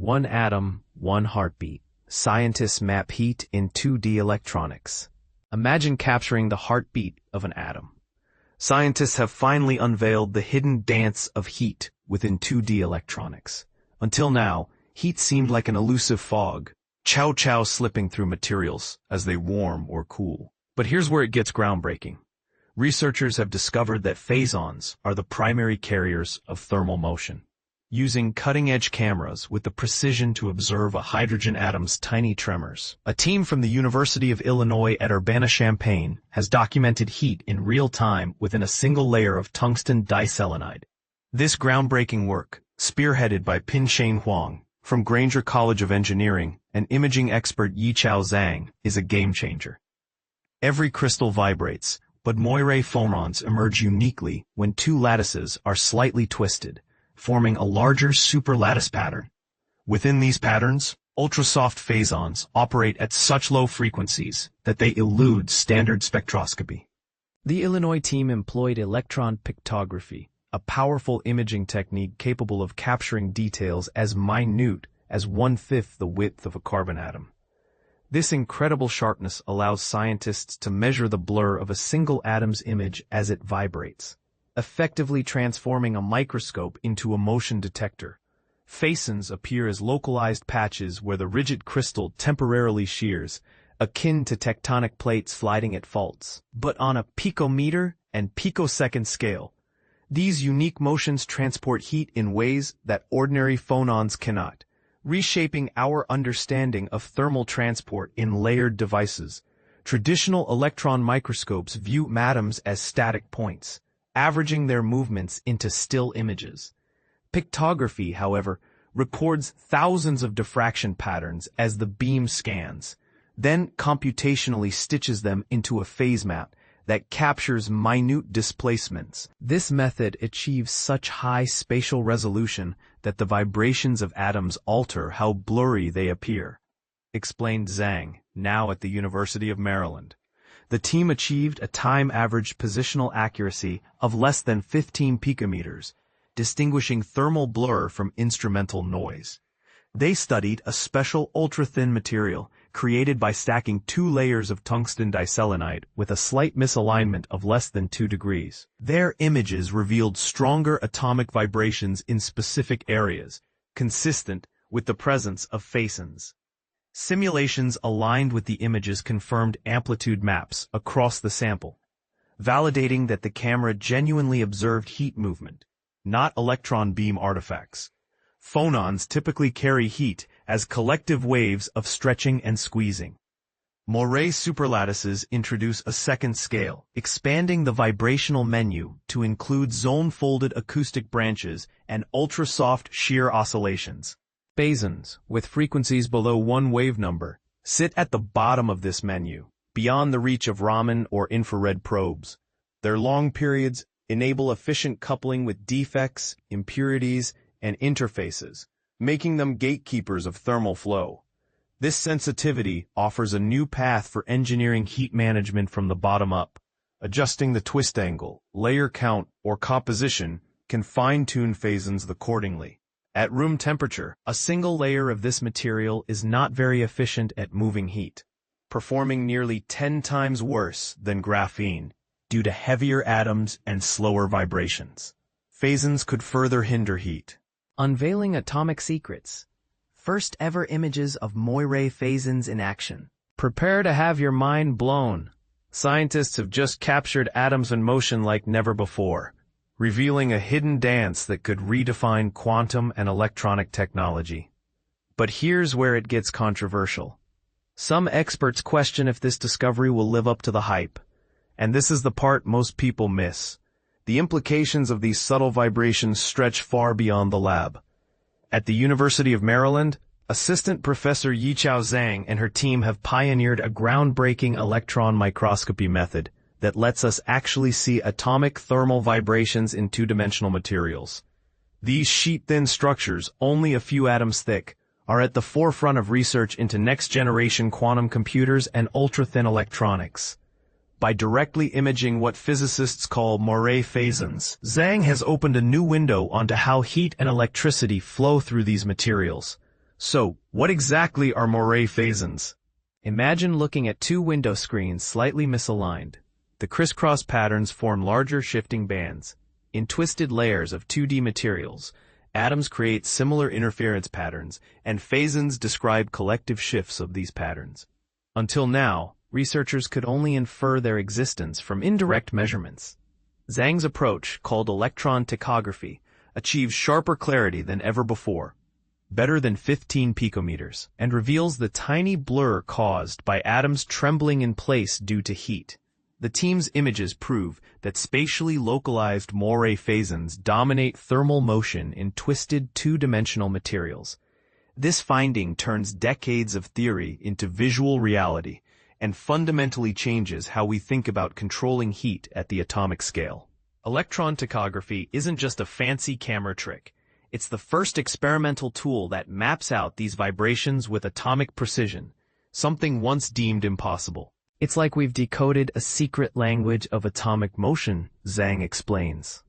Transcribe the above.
One atom, one heartbeat. Scientists map heat in 2D electronics. Imagine capturing the heartbeat of an atom. Scientists have finally unveiled the hidden dance of heat within 2D electronics. Until now, heat seemed like an elusive fog, chow slipping through materials as they warm or cool. But here's where it gets groundbreaking. Researchers have discovered that phasons are the primary carriers of thermal motion. Using cutting-edge cameras with the precision to observe a hydrogen atom's tiny tremors, a team from the University of Illinois at Urbana-Champaign has documented heat in real time within a single layer of tungsten diselenide. This groundbreaking work, spearheaded by Pin-Shane Huang from Granger College of Engineering and imaging expert Yichao Zhang, is a game-changer. Every crystal vibrates, but Moiré phasons emerge uniquely when two lattices are slightly twisted, forming a larger superlattice pattern. Within these patterns, ultrasoft phasons operate at such low frequencies that they elude standard spectroscopy. The Illinois team employed electron ptychography, a powerful imaging technique capable of capturing details as minute as 1/5 the width of a carbon atom. This incredible sharpness allows scientists to measure the blur of a single atom's image as it vibrates, effectively transforming a microscope into a motion detector. Phasons appear as localized patches where the rigid crystal temporarily shears, akin to tectonic plates sliding at faults. But on a picometer and picosecond scale, these unique motions transport heat in ways that ordinary phonons cannot, reshaping our understanding of thermal transport in layered devices. Traditional electron microscopes view atoms as static points, averaging their movements into still images. Ptychography, however, records thousands of diffraction patterns as the beam scans, then computationally stitches them into a phase map that captures minute displacements. This method achieves such high spatial resolution that the vibrations of atoms alter how blurry they appear, explained Zhang, now at the University of Maryland. The team achieved a time-averaged positional accuracy of less than 15 picometers, distinguishing thermal blur from instrumental noise. They studied a special ultra-thin material created by stacking 2 layers of tungsten diselenide with a slight misalignment of less than 2 degrees. Their images revealed stronger atomic vibrations in specific areas, consistent with the presence of phasons. Simulations aligned with the images confirmed amplitude maps across the sample, validating that the camera genuinely observed heat movement, not electron beam artifacts. Phonons typically carry heat as collective waves of stretching and squeezing. Moiré superlattices introduce a second scale, expanding the vibrational menu to include zone-folded acoustic branches and ultrasoft shear oscillations. Phasons, with frequencies below 1 wave number, sit at the bottom of this menu, beyond the reach of Raman or infrared probes. Their long periods enable efficient coupling with defects, impurities, and interfaces, making them gatekeepers of thermal flow. This sensitivity offers a new path for engineering heat management from the bottom up. Adjusting the twist angle, layer count, or composition can fine-tune phasons accordingly. At room temperature, a single layer of this material is not very efficient at moving heat, performing nearly 10 times worse than graphene due to heavier atoms and slower vibrations. Phasons could further hinder heat. Unveiling atomic secrets. First ever images of Moiré phasons in action. Prepare to have your mind blown. Scientists have just captured atoms in motion like never before, revealing a hidden dance that could redefine quantum and electronic technology. But here's where it gets controversial. Some experts question if this discovery will live up to the hype. And this is the part most people miss. The implications of these subtle vibrations stretch far beyond the lab. At the University of Maryland, Assistant Professor Yichao Zhang and her team have pioneered a groundbreaking electron microscopy method that lets us actually see atomic thermal vibrations in 2-dimensional materials. These sheet-thin structures, only a few atoms thick, are at the forefront of research into next-generation quantum computers and ultra-thin electronics. By directly imaging what physicists call Moiré phasons, Zhang has opened a new window onto how heat and electricity flow through these materials, So, what exactly are Moiré phasons? Imagine looking at two window screens slightly misaligned. The crisscross patterns form larger shifting bands. In twisted layers of 2D materials, atoms create similar interference patterns, and phasons describe collective shifts of these patterns. Until now, researchers could only infer their existence from indirect measurements. Zhang's approach, called electron ptychography, achieves sharper clarity than ever before, better than 15 picometers, and reveals the tiny blur caused by atoms trembling in place due to heat. The team's images prove that spatially localized Moiré phasons dominate thermal motion in twisted two-dimensional materials. This finding turns decades of theory into visual reality and fundamentally changes how we think about controlling heat at the atomic scale. Electron ptychography isn't just a fancy camera trick. It's the first experimental tool that maps out these vibrations with atomic precision, something once deemed impossible. It's like we've decoded a secret language of atomic motion, Zhang explains.